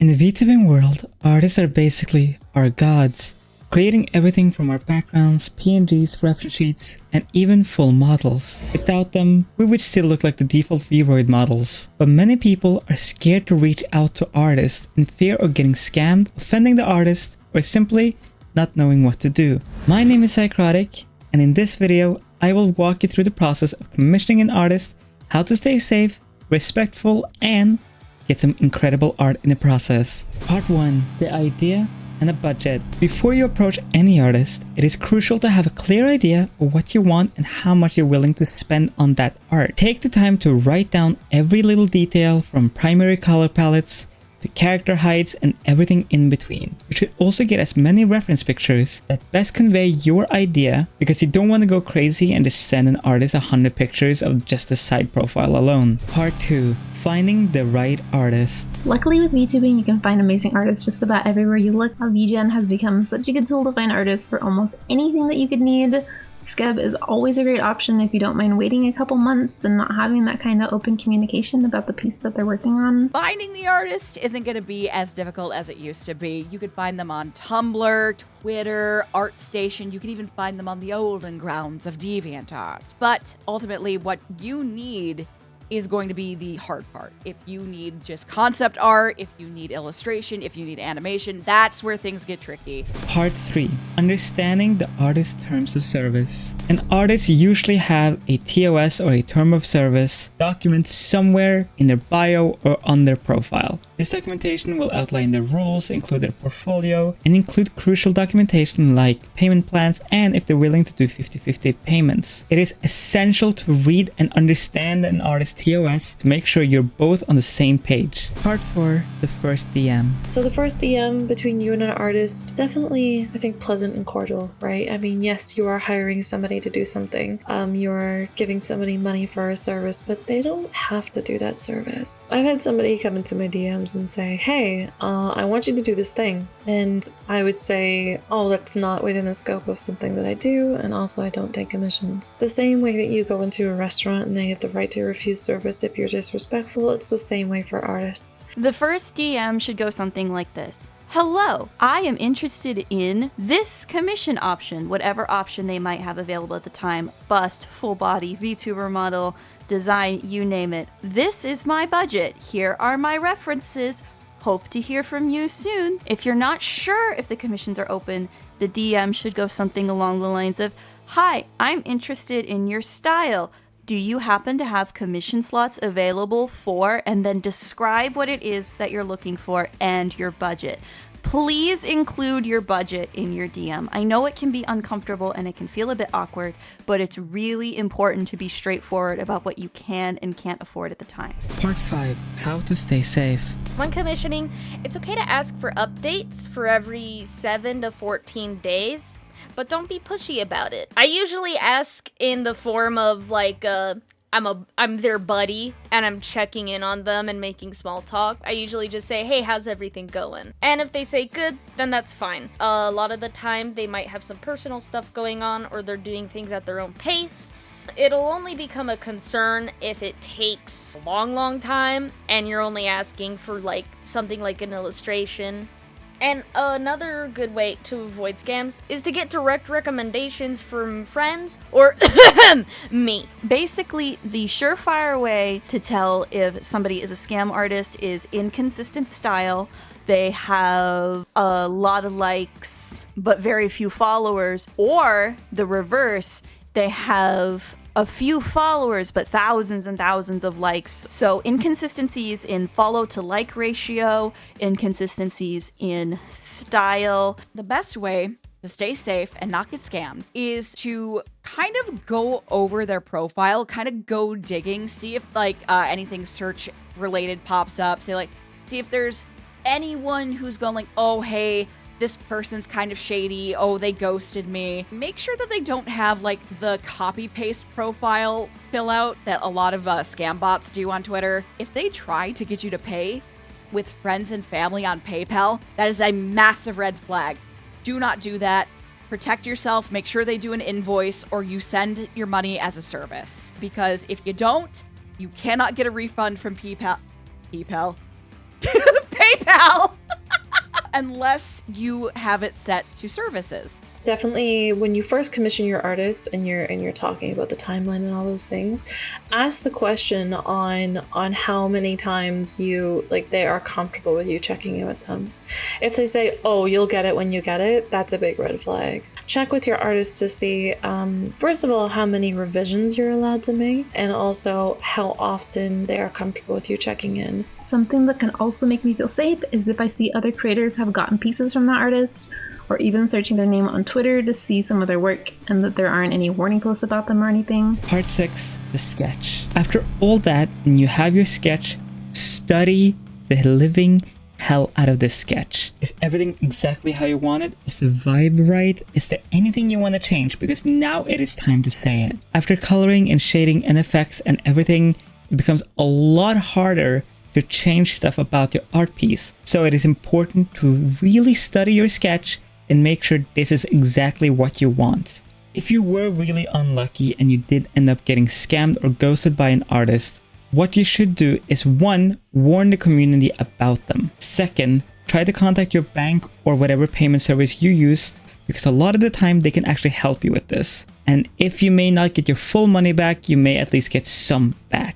In the VTubing world, artists are basically our gods, creating everything from our backgrounds, PNGs, reference sheets, and even full models. Without them, we would still look like the default Vroid models. But many people are scared to reach out to artists in fear of getting scammed, offending the artist, or simply not knowing what to do. My name is Szycrotic, and in this video, I will walk you through the process of commissioning an artist, how to stay safe, respectful, and get some incredible art in the process. Part 1. The idea and a budget. Before you approach any artist, it is crucial to have a clear idea of what you want and how much you're willing to spend on that art. Take the time to write down every little detail from primary color palettes to character heights and everything in between. You should also get as many reference pictures that best convey your idea, because you don't want to go crazy and just send an artist 100 pictures of just the side profile alone. Part 2. Finding the right artist. Luckily with VTubing, you can find amazing artists just about everywhere you look. VGen has become such a good tool to find artists for almost anything that you could need. Skeb is always a great option if you don't mind waiting a couple months and not having that kind of open communication about the piece that they're working on. Finding the artist isn't going to be as difficult as it used to be. You could find them on Tumblr, Twitter, ArtStation. You could even find them on the olden grounds of DeviantArt. But ultimately, what you need is going to be the hard part. If you need just concept art, if you need illustration, if you need animation, that's where things get tricky. Part 3. Understanding the artist's terms of service. An artist usually have a TOS or a term of service document somewhere in their bio or on their profile. This documentation will outline their rules, include their portfolio, and include crucial documentation like payment plans and if they're willing to do 50-50 payments. It is essential to read and understand an artist's TOS to make sure you're both on the same page. Part 4. The first DM. So the first DM between you and an artist, definitely, I think, pleasant and cordial, right? I mean, yes, you are hiring somebody to do something. You're giving somebody money for a service, but they don't have to do that service. I've had somebody come into my DMs and say, hey, I want you to do this thing. And I would say, oh, that's not within the scope of something that I do, and also I don't take commissions. The same way that you go into a restaurant and they have the right to refuse service if you're disrespectful, it's the same way for artists. The first DM should go something like this. Hello, I am interested in this commission option, whatever option they might have available at the time. Bust, full body, VTuber model, design, you name it. This is my budget. Here are my references. Hope to hear from you soon. If you're not sure if the commissions are open, the DM should go something along the lines of, hi, I'm interested in your style. Do you happen to have commission slots available for, and then describe what it is that you're looking for and your budget. Please include your budget in your DM. I know it can be uncomfortable and it can feel a bit awkward, but it's really important to be straightforward about what you can and can't afford at the time. Part 5. How to stay safe. When commissioning, it's okay to ask for updates for every 7 to 14 days. But don't be pushy about it. I usually ask in the form of like, I'm their buddy and I'm checking in on them and making small talk. I usually just say, hey, how's everything going? And if they say good, then that's fine. A lot of the time they might have some personal stuff going on or they're doing things at their own pace. It'll only become a concern if it takes a long time and you're only asking for like something like an illustration. And another good way to avoid scams is to get direct recommendations from friends or me. Basically, the surefire way to tell if somebody is a scam artist is inconsistent style. They have a lot of likes, but very few followers, or the reverse, they have a few followers, but thousands and thousands of likes. So inconsistencies in follow to like ratio, inconsistencies in style. The best way to stay safe and not get scammed is to kind of go over their profile, kind of go digging, see if like anything search related pops up. See if there's anyone who's going like, oh, hey, this person's kind of shady, oh, they ghosted me. Make sure that they don't have like the copy-paste profile fill out that a lot of scam bots do on Twitter. If they try to get you to pay with friends and family on PayPal, that is a massive red flag. Do not do that. Protect yourself, make sure they do an invoice or you send your money as a service. Because if you don't, you cannot get a refund from PayPal. PayPal! unless you have it set to services. Definitely, when you first commission your artist and you're talking about the timeline and all those things, ask the question on how many times they are comfortable with you checking in with them. If they say, "Oh, you'll get it when you get it," that's a big red flag. Check with your artist to see, first of all, how many revisions you're allowed to make, and also how often they are comfortable with you checking in. Something that can also make me feel safe is if I see other creators have gotten pieces from that artist, or even searching their name on Twitter to see some of their work and that there aren't any warning posts about them or anything. Part 6, the sketch. After all that, when you have your sketch, study the living hell out of this sketch. Is everything exactly how you want it? Is the vibe right? Is there anything you want to change? Because now it is time to say it. After coloring and shading and effects and everything, it becomes a lot harder to change stuff about your art piece. So it is important to really study your sketch and make sure this is exactly what you want. If you were really unlucky and you did end up getting scammed or ghosted by an artist, what you should do is 1. Warn the community about them. 2. Try to contact your bank or whatever payment service you used, because a lot of the time they can actually help you with this. And if you may not get your full money back, you may at least get some back.